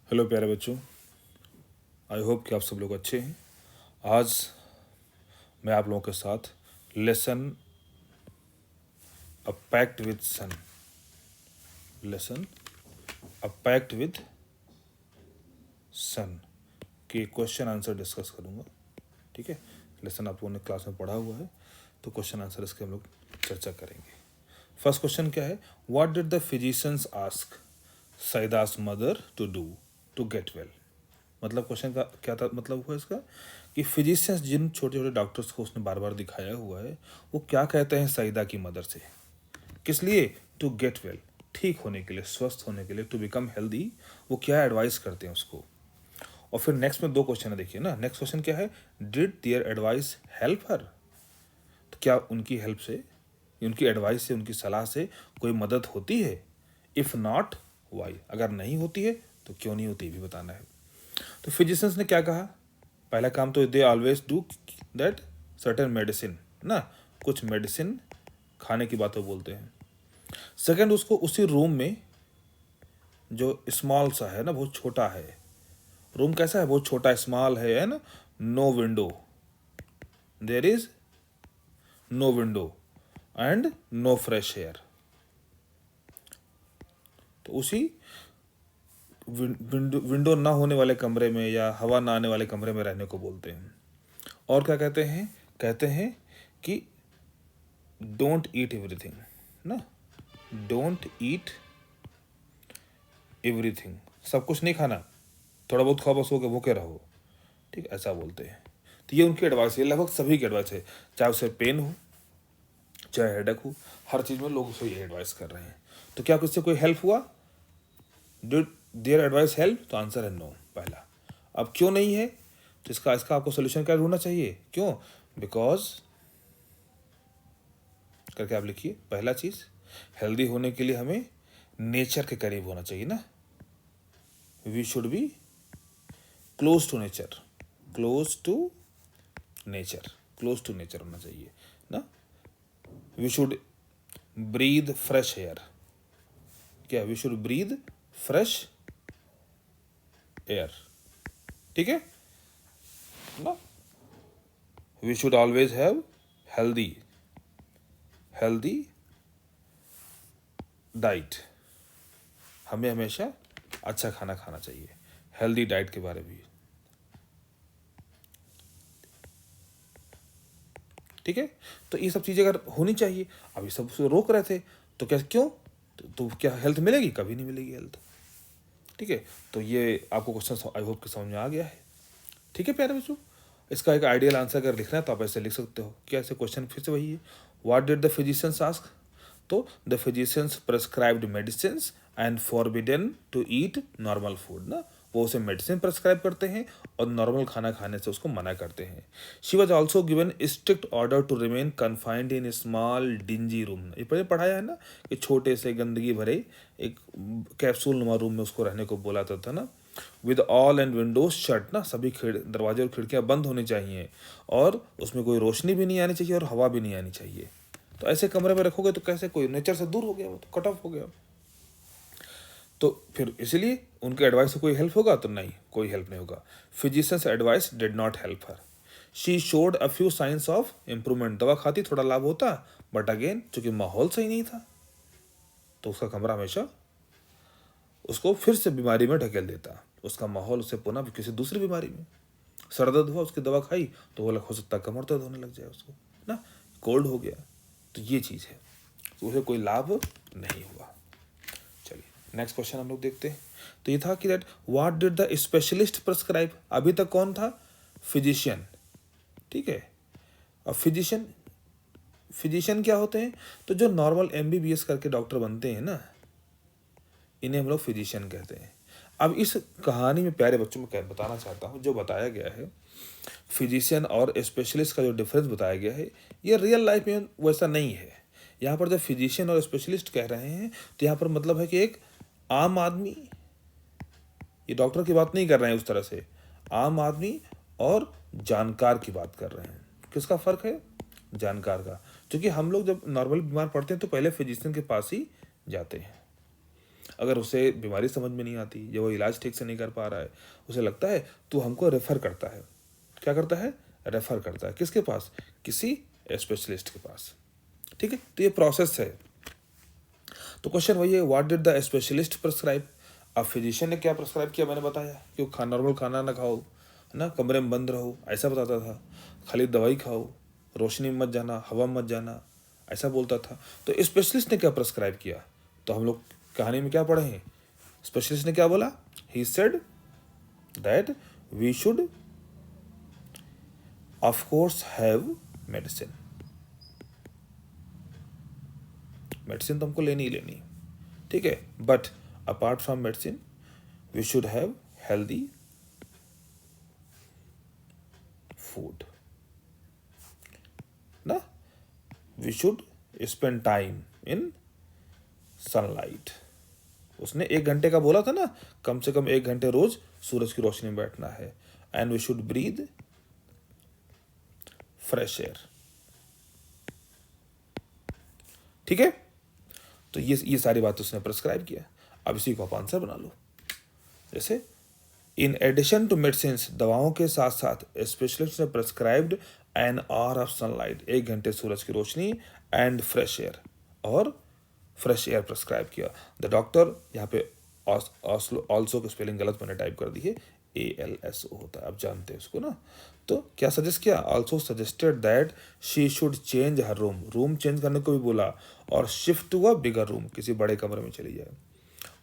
Hello प्यारे बच्चों, I hope कि आप सब लोग अच्छे हैं। आज मैं आप लोगों के साथ lesson a pact with sun lesson a pact with sun के क्वेश्चन आंसर डिस्कस करूंगा। ठीक है, लेसन आप लोगों ने क्लास में पढ़ा हुआ है, तो क्वेश्चन आंसर इसके हम लोग चर्चा करेंगे। फर्स्ट क्वेश्चन क्या है? What did the physicians ask Saeeda's mother to do to get well? मतलब क्वेश्चन का क्या था, मतलब हुआ इसका कि फिजिशियंस जिन छोटे छोटे डॉक्टर्स को उसने बार बार दिखाया हुआ है, वो क्या कहते हैं सईदा की मदर से, किस लिए? टू गेट वेल, ठीक होने के लिए, स्वस्थ होने के लिए, टू बिकम हेल्दी, वो क्या एडवाइस करते हैं उसको। और फिर नेक्स्ट में दो क्वेश्चन है, देखिए ना। नेक्स्ट क्वेश्चन क्या है? Did their advice help her? तो क्या उनकी हेल्प से, उनकी एडवाइस से, उनकी सलाह से कोई मदद होती है? इफ नॉट वाई, अगर नहीं होती है तो क्यों नहीं होती, भी बताना है। तो फिजिशियंस ने क्या कहा? पहला काम तो they always do that certain medicine ना, कुछ मेडिसिन खाने की बातें बोलते हैं। सेकंड, उसको उसी रूम में जो स्मॉल सा है ना, बहुत छोटा है, रूम कैसा है, बहुत छोटा स्मॉल है ना, no window, there is no window and no fresh air. तो उसी विंडो ना होने वाले कमरे में या हवा ना आने वाले कमरे में रहने को बोलते हैं। और क्या कहते हैं? कहते हैं कि डोंट ईट एवरीथिंग ना, डोंट ईट एवरीथिंग, सब कुछ नहीं खाना, थोड़ा बहुत खाओ, बस हो के भूखे रहो। ठीक, ऐसा बोलते हैं। तो ये उनकी एडवाइस है, लगभग सभी की एडवाइस है, चाहे उसे पेन हो, चाहे हेडेक हो, हर चीज़ में लोग उसे ये एडवाइस कर रहे हैं। तो क्या उससे कोई हेल्प हुआ? Did their advice help? तो आंसर है नो, पहला। अब क्यों नहीं है? तो इसका इसका आपको सोल्यूशन क्या ढूंढना चाहिए। क्यों? बिकॉज करके आप लिखिए। पहला चीज़, हेल्दी होने के लिए हमें नेचर के करीब होना चाहिए ना, we should be close to nature, close to nature, close to nature होना चाहिए ना। We should breathe fresh air, क्या? We should breathe fresh air, ठीक है ना। We should always have healthy healthy diet, हमें हमेशा अच्छा खाना खाना चाहिए। हेल्दी डाइट के बारे में भी, ठीक है। तो ये सब चीज़ें अगर होनी चाहिए, अब ये सब उसको रोक रहे थे, तो क्या, क्यों? तो क्या हेल्थ मिलेगी? कभी नहीं मिलेगी हेल्थ। ठीक है, तो ये आपको क्वेश्चन आई होप कि समझ में आ गया है। ठीक है प्यारे बच्चों, इसका एक आइडियल आंसर अगर लिखना है तो आप ऐसे लिख सकते हो। क्या ऐसे क्वेश्चन फिर से वही है, what did the physicians ask? तो the physicians prescribed medicine and forbidden to eat normal food ना, वो उसे मेडिसिन प्रेस्क्राइब करते हैं और नॉर्मल खाना खाने से उसको मना करते हैं। She was also given strict order to remain confined in small dingy room, ये पहले पढ़ाया है ना कि छोटे से गंदगी भरे एक कैप्सूल नुमा रूम में उसको रहने को बोला था ना। With all and Windows shut ना, सभी दरवाजे और खिड़कियां बंद होनी चाहिए, और उसमें कोई रोशनी भी नहीं आनी चाहिए और हवा भी नहीं आनी चाहिए। तो ऐसे कमरे में रखोगे तो कैसे, कोई नेचर से दूर हो गया, वो तो कट ऑफ हो गया। तो फिर इसलिए उनके एडवाइस से कोई हेल्प होगा? तो नहीं, कोई हेल्प नहीं होगा। Physicians advice did not help her. She showed a few science of improvement, दवा खाती थोड़ा लाभ होता, बट अगेन चूंकि माहौल सही नहीं था तो उसका कमरा हमेशा उसको फिर से बीमारी में ढकेल देता, उसका माहौल उसे पुनः किसी दूसरी बीमारी में। सर दर्द हुआ, उसकी दवा खाई तो वो हो सकता कमर दर्द होने लग जाए उसको ना, कोल्ड हो गया। तो ये चीज़ है, तो उसे कोई लाभ नहीं हुआ। चलिए नेक्स्ट क्वेश्चन हम लोग देखते हैं। तो ये था कि that what did the specialist prescribe? अभी तक कौन था? फिजिशियन, ठीक है। अब फिजिशियन, फिजिशियन क्या होते हैं? तो जो नॉर्मल एमबीबीएस करके डॉक्टर बनते हैं ना, इन्हें हम लोग फिजिशियन कहते हैं। अब इस कहानी में प्यारे बच्चों में क्या बताना चाहता हूँ, जो बताया गया है फिजिशियन और स्पेशलिस्ट का जो डिफरेंस बताया गया है, ये रियल लाइफ में वैसा नहीं है। यहाँ पर जब फिजिशियन और स्पेशलिस्ट कह रहे हैं तो यहाँ पर मतलब है कि एक आम आदमी, ये डॉक्टर की बात नहीं कर रहे हैं उस तरह से, आम आदमी और जानकार की बात कर रहे हैं। किसका फ़र्क है? जानकार का। क्योंकि हम लोग जब नॉर्मल बीमार पड़ते हैं तो पहले फिजिशियन के पास ही जाते हैं। अगर उसे बीमारी समझ में नहीं आती या वो इलाज ठीक से नहीं कर पा रहा है, उसे लगता है तो हमको रेफ़र करता है। क्या करता है? रेफ़र करता है। किसके पास? किसी स्पेशलिस्ट के पास। ठीक है, तो ये प्रोसेस है। तो क्वेश्चन वही है, what did the specialist prescribe? अब फिजिशियन ने क्या प्रिस्क्राइब किया? मैंने बताया कि वो नॉर्मल खाना ना खाओ, है ना, कमरे में बंद रहो, ऐसा बताता था। खाली दवाई खाओ, रोशनी में मत जाना, हवा में मत जाना, ऐसा बोलता था। तो स्पेशलिस्ट ने क्या प्रिस्क्राइब किया? तो हम लोग कहानी में क्या पढ़े हैं? स्पेशलिस्ट ने क्या बोला? He said that we should of course have medicine. Medicine तो हमको लेनी ही लेनी, ठीक है, but apart from medicine we should have healthy food ना, we should spend time in sunlight. उसने 1 घंटे का बोला था ना, कम से कम 1 घंटे रोज सूरज की रोशनी में बैठना है। And we should breathe fresh air. ठीक है, तो ये सारी बात उसने प्रिस्क्राइब किया। अब इसी को आप आंसर बना लो। जैसे इन एडिशन टू मेडिसिन, दवाओं के साथ साथ स्पेशलिस्ट ने prescribed an hour of sunlight, 1 घंटे सूरज की रोशनी, एंड फ्रेश एयर, और फ्रेश एयर प्रिस्क्राइब किया। द डॉक्टर, यहाँ पे ऑल्सो की स्पेलिंग गलत मैंने टाइप कर दी है, ALSO होता है, आप जानते हैं उसको ना। तो क्या सजेस्ट किया? Also suggested that she should change her room change करने को भी बोला, और shift to a bigger room, किसी बड़े कमरे में चली जाए।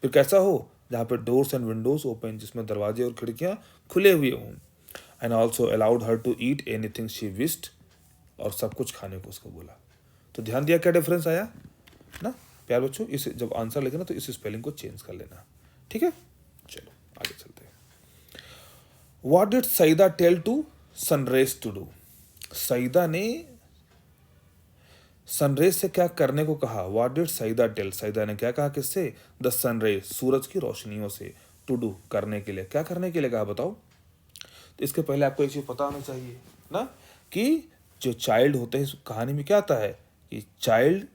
फिर कैसा हो? जहाँ पे डोर्स एंड विंडोज ओपन, जिसमें दरवाजे और खिड़कियाँ खुले हुए हों। And also allowed her to eat anything she wished, और सब कुछ खाने को उसको बोला। तो ध्यान दिया क्या डिफरेंस आया ना प्यार बच्चों? इस जब आंसर लिखे ना तो इस स्पेलिंग को चेंज कर लेना, ठीक है। चलो आगे चलते हैं। What did Saida tell to sunrays to do? Saida ने सनरेज से क्या करने को कहा? What did Saida tell? Saida ने क्या कहा किससे? द सनरेज, सूरज की रोशनियों से, टू डू, करने के लिए। क्या करने के लिए कहा बताओ? तो इसके पहले आपको एक चीज पता होना चाहिए ना, कि जो चाइल्ड होते हैं, इस कहानी में क्या आता है कि चाइल्ड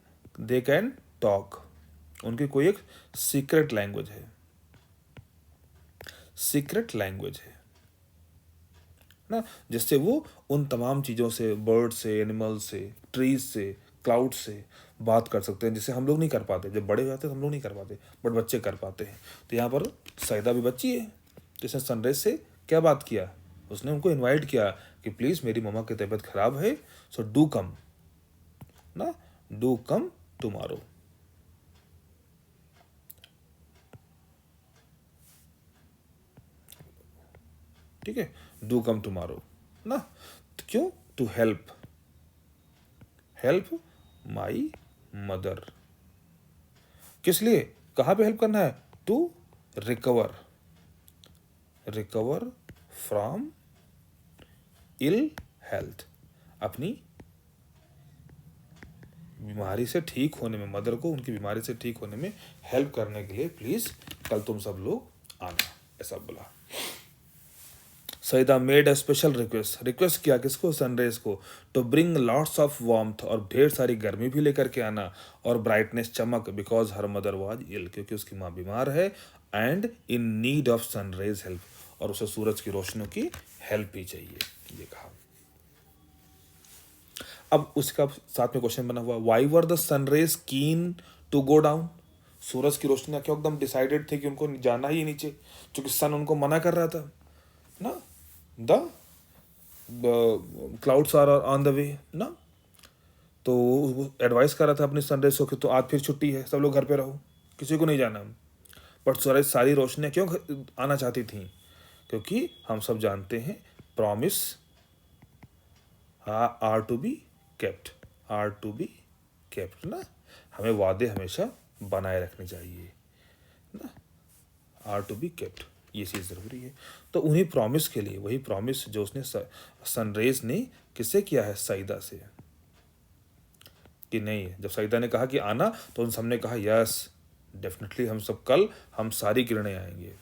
दे कैन टॉक, उनकी कोई एक सीक्रेट लैंग्वेज है, सीक्रेट लैंग्वेज है ना, जिससे वो उन तमाम चीज़ों से, बर्ड से, एनिमल से, ट्रीज से, क्लाउड से बात कर सकते हैं, जिसे हम लोग नहीं कर पाते। जब बड़े हो जाते हैं हम लोग नहीं कर पाते, बट बच्चे कर पाते हैं। तो यहाँ पर सईदा भी बच्ची है, तो इसने सनरेज से क्या बात किया? उसने उनको इनवाइट किया कि प्लीज़ मेरी मम्मा की तबीयत खराब है, सो डू कम ना, डू कम टुमारो। ठीक है, डू कम टुमारो ना। तो क्यों? To help, help my mother. किस लिए? कहाँ पे हेल्प करना है? To recover, recover from ill health, अपनी बीमारी से ठीक होने में, मदर को उनकी बीमारी से ठीक होने में हेल्प करने के लिए प्लीज कल तुम सब लोग आना, ऐसा बोला। Saida made a special request, request किया किसको? सनरेज को, to bring lots of warmth, और ढेर सारी गर्मी भी लेकर के आना, और ब्राइटनेस, चमक, because her mother was ill, क्योंकि उसकी माँ बीमार है, and in need of sunrays help, और उसे सूरज की रोशनियों की हेल्प भी चाहिए, ये कहा। अब उसका साथ में क्वेश्चन बना हुआ, why were the sunrays keen to go down? सूरज की रोशनियां क्यों एकदम डिसाइडेड थे कि उनको जाना ही नीचे, क्योंकि सन उनको मना कर रहा था ना, the clouds are on the way ना, तो एडवाइस कर रहा था अपनी सनरेज को कि तो आज फिर छुट्टी है, सब लोग घर पे रहो, किसी को नहीं जाना। बट सूरज सारी रोशनियां क्यों आना चाहती थी? क्योंकि हम सब जानते हैं promise are to be kept, are to be kept ना, हमें वादे हमेशा बनाए रखने चाहिए ना, आर टू बी केप्ट, ये चीज़ ज़रूरी है। तो उन्हीं प्रॉमिस के लिए, वही प्रॉमिस जो उसने सनरेज ने किससे किया है? सईदा से, कि नहीं, जब सईदा ने कहा कि आना, तो उन सब ने कहा यस डेफिनेटली, हम सब कल, हम सारी किरणें आएंगे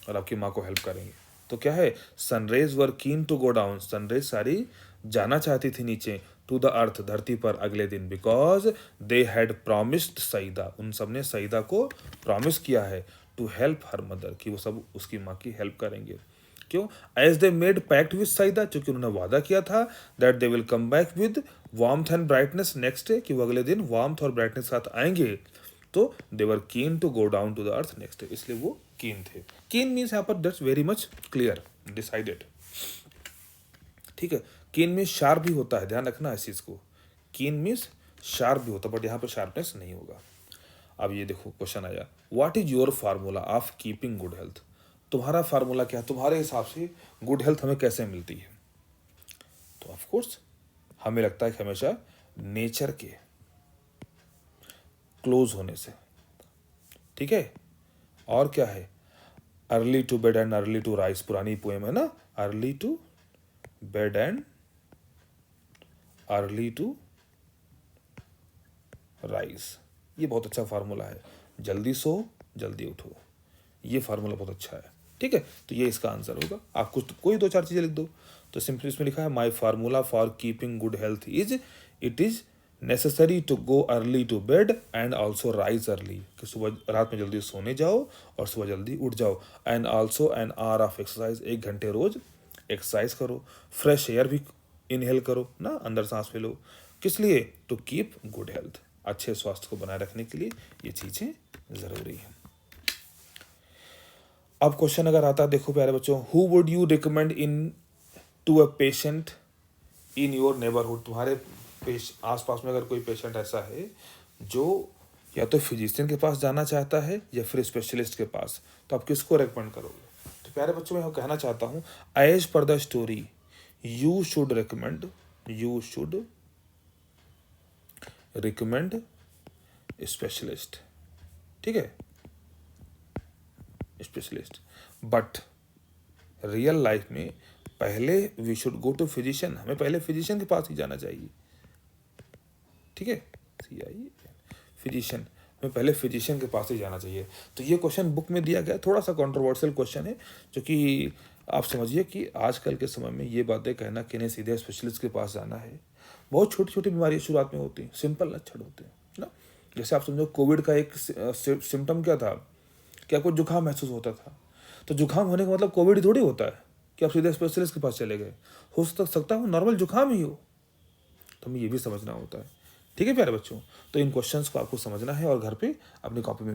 और आपकी माँ को हेल्प करेंगे। तो क्या है? Sun rays were keen to go down, sun rays सारी जाना चाहती थी नीचे, टू द अर्थ, धरती पर अगले दिन, because they had promised Saida, उन सब ने सईदा को प्रॉमिस किया है टू हेल्प हर मदर, कि वो सब उसकी माँ की हेल्प करेंगे। क्यों? As they made pact with Saida, क्योंकि उन्होंने वादा किया था that they will come back with warmth and brightness next day, कि वो अगले दिन वार्मथ और ब्राइटनेस के साथ आएंगे। तो they were keen to go down to the earth next day, इसलिए वो कीन थे। कीन मीन्स यहाँ पर that's very much clear, decided. ठीक है, कीन मीन्स शार्प भी होता है, ध्यान रखना इस चीज को। कीन मीन्स शार्प भी होता है, बट यहाँ पर शार्पनेस नहीं होगा। अब ये देखो क्वेश्चन आया, what is your formula of keeping good health? तुम्हारा फार्मूला क्या है, तुम्हारे हिसाब से गुड हेल्थ हमें कैसे मिलती है? तो ऑफ कोर्स हमें लगता है कि हमेशा नेचर के क्लोज होने से। ठीक है, और क्या है? Early to bed and early to rise, पुरानी पोएम है ना, early to bed and early to rise, ये बहुत अच्छा फार्मूला है। जल्दी सो जल्दी उठो, ये फार्मूला बहुत अच्छा है। ठीक है, तो ये इसका आंसर होगा। आप कुछ कोई दो चार चीजें लिख दो। तो सिंपली इसमें लिखा है my formula for keeping good health is, it is necessary to go early to bed and also rise early, कि सुबह रात में जल्दी सोने जाओ और सुबह जल्दी उठ जाओ। And also an hour of exercise, 1 घंटे रोज एक्सरसाइज करो। फ्रेश एयर भी इनहेल करो ना, अंदर सांस ले लो। किस लिए? टू कीप गुड हेल्थ, अच्छे स्वास्थ्य को बनाए रखने के लिए ये चीजें जरूरी हैं। अब क्वेश्चन अगर आता है, देखो प्यारे बच्चों, who would you recommend in to a patient in your neighbourhood? तुम्हारे आसपास में अगर कोई पेशेंट ऐसा है जो या तो फिजिशियन के पास जाना चाहता है या फिर स्पेशलिस्ट के पास, तो आप किसको रेकमेंड करोगे? तो प्यारे बच्चों, मैं कहना चाहता हूँ, as per the story you should recommend specialist. ठीक है, स्पेशलिस्ट, बट रियल लाइफ में पहले we should go to physician, हमें पहले फिजिशियन के पास ही जाना चाहिए। ठीक है, फिजिशियन, हमें पहले फिजिशियन के पास ही जाना चाहिए। तो ये क्वेश्चन बुक में दिया गया, थोड़ा सा कंट्रोवर्शियल क्वेश्चन है, जो कि आप समझिए कि आजकल के समय में ये बातें कहना कि नहीं सीधे स्पेशलिस्ट के पास जाना है, बहुत छोटी छोटी बीमारियां शुरुआत में होती हैं, सिंपल लक्षण होते हैं ना। जैसे आप समझो, कोविड का एक सिम्टम क्या था, कि आपको जुकाम महसूस होता था। तो जुकाम होने का मतलब कोविड थोड़ी होता है कि आप सीधे स्पेशलिस्ट के पास चले गए, हो सकता है वो नॉर्मल जुकाम ही हो। तो हमें ये भी समझना होता है। ठीक है प्यारे बच्चों, तो इन क्वेश्चंस को आपको समझना है और घर पे अपनी कॉपी में